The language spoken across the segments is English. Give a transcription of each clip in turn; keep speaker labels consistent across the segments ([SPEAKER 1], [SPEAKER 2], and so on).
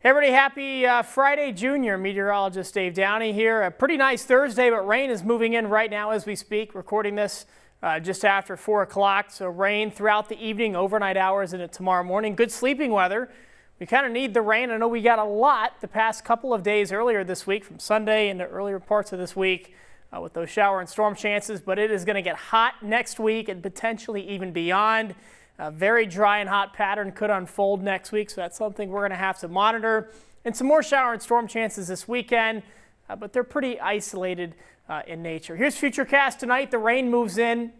[SPEAKER 1] Everybody happy Friday, Junior. Meteorologist Dave Downey here. A pretty nice Thursday, but rain is moving in right now as we speak. Recording this just after 4 o'clock. So rain throughout the evening, overnight hours, and tomorrow morning. Good sleeping weather. We kind of need the rain. I know we got a lot the past couple of days earlier this week, from Sunday into earlier parts of this week with those shower and storm chances. But it is going to get hot next week and potentially even beyond. A very dry and hot pattern could unfold next week, so that's something we're going to have to monitor. And some more shower and storm chances this weekend, but they're pretty isolated in nature. Here's Futurecast tonight. The rain moves in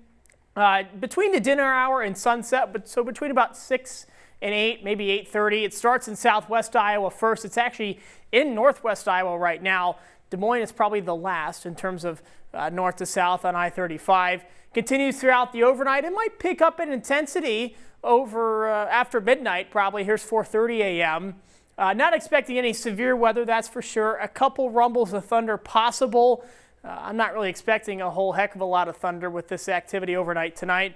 [SPEAKER 1] between the dinner hour and sunset, but so between about 6 and 8, maybe 8:30. It starts in southwest Iowa first. It's actually in northwest Iowa right now. Des Moines is probably the last in terms of north to south on I-35. Continues throughout the overnight. It might pick up in intensity over after midnight, probably. Here's 4:30 a.m. Not expecting any severe weather, that's for sure. A couple rumbles of thunder possible. I'm not really expecting a whole heck of a lot of thunder with this activity overnight tonight.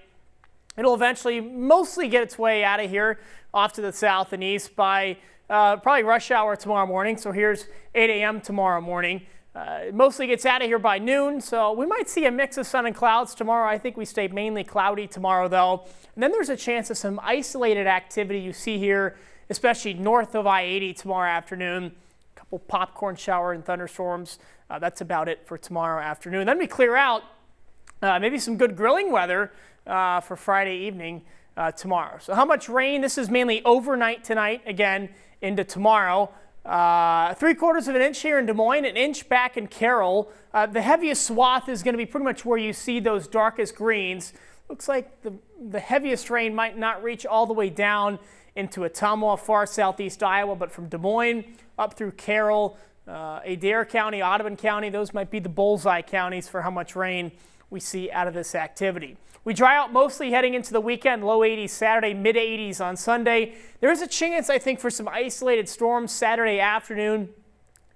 [SPEAKER 1] It'll eventually mostly get its way out of here off to the south and east by probably rush hour tomorrow morning. So here's 8 a.m. tomorrow morning. It mostly gets out of here by noon, so we might see a mix of sun and clouds tomorrow. I think we stay mainly cloudy tomorrow, though. And then there's a chance of some isolated activity you see here, especially north of I-80 tomorrow afternoon. A couple popcorn shower and thunderstorms. That's about it for tomorrow afternoon. Then we clear out maybe some good grilling weather for Friday evening tomorrow. So how much rain? This is mainly overnight tonight, again, into tomorrow. 3/4 of an inch here in Des Moines, an inch back in Carroll. The heaviest swath is going to be pretty much where you see those darkest greens. Looks like the heaviest rain might not reach all the way down into Ottumwa, far southeast Iowa, but from Des Moines up through Carroll, Adair County, Audubon County, those might be the bullseye counties for how much rain we see out of this activity. We dry out mostly heading into the weekend, low 80s Saturday, mid 80s on Sunday. There is a chance, I think, for some isolated storms Saturday afternoon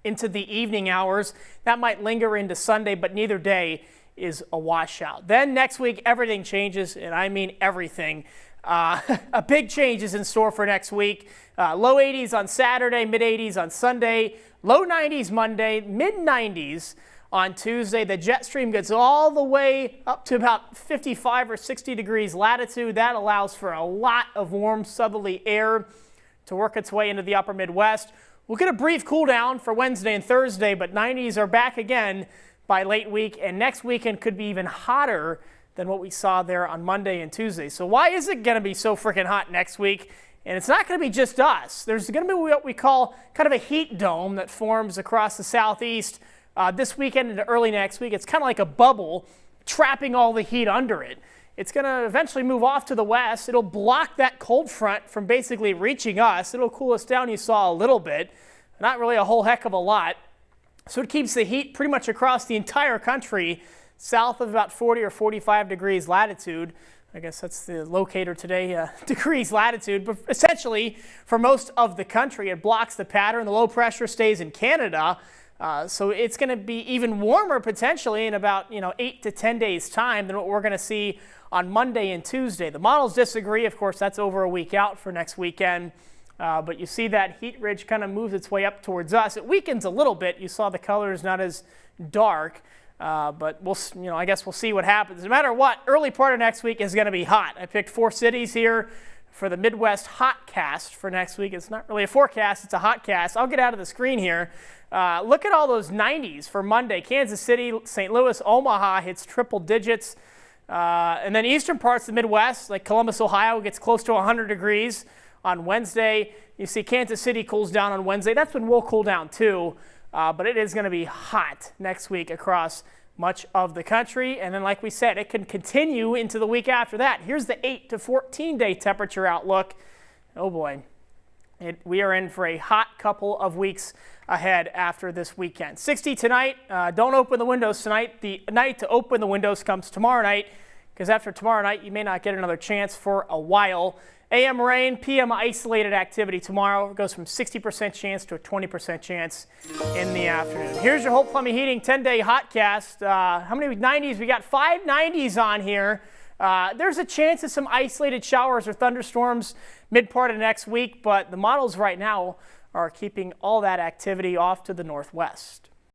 [SPEAKER 1] into the evening hours. That might linger into Sunday, but neither day is a washout. Then next week, everything changes, and I mean everything. A big change is in store for next week. Low 80s on Saturday, mid 80s on Sunday, low 90s Monday, mid 90s on Tuesday. The jet stream gets all the way up to about 55 or 60 degrees latitude. That allows for a lot of warm southerly air to work its way into the upper Midwest. We'll get a brief cool down for Wednesday and Thursday, but 90s are back again by late week, and next weekend could be even hotter than what we saw there on Monday and Tuesday. So why is it going to be so freaking hot next week? And it's not going to be just us. There's going to be what we call kind of a heat dome that forms across the southeast this weekend into early next week. It's kind of like a bubble trapping all the heat under it. It's going to eventually move off to the west. It'll block that cold front from basically reaching us. It'll cool us down, you saw a little bit, not really a whole heck of a lot. So it keeps the heat pretty much across the entire country south of about 40 or 45 degrees latitude. I guess that's the locator today, degrees latitude. But essentially, for most of the country, it blocks the pattern. The low pressure stays in Canada. So it's going to be even warmer potentially in about 8 to 10 days time than what we're going to see on Monday and Tuesday. The models disagree. Of course, that's over a week out for next weekend. But you see that heat ridge kind of moves its way up towards us. It weakens a little bit. You saw the colors not as dark. But I guess we'll see what happens. No matter what, early part of next week is going to be hot. I picked 4 cities here for the Midwest Hotcast for next week. It's not really a forecast, it's a hotcast. I'll get out of the screen here. Look at all those 90s for Monday. Kansas City, St. Louis, Omaha hits triple digits. And then eastern parts of the Midwest, like Columbus, Ohio, gets close to 100 degrees on Wednesday. You see Kansas City cools down on Wednesday. That's when we'll cool down too. But it is going to be hot next week across much of the country. And then, like we said, it can continue into the week after that. Here's the 8 to 14-day temperature outlook. Oh, boy. We are in for a hot couple of weeks ahead after this weekend. 60 tonight. Don't open the windows tonight. The night to open the windows comes tomorrow night, because after tomorrow night, you may not get another chance for a while. AM rain, PM isolated activity tomorrow. It goes from 60% chance to a 20% chance in the afternoon. Here's your Holt Plumbing Heating 10-day hotcast. How many 90s? We got 5 90s on here. There's a chance of some isolated showers or thunderstorms mid part of next week, but the models right now are keeping all that activity off to the northwest.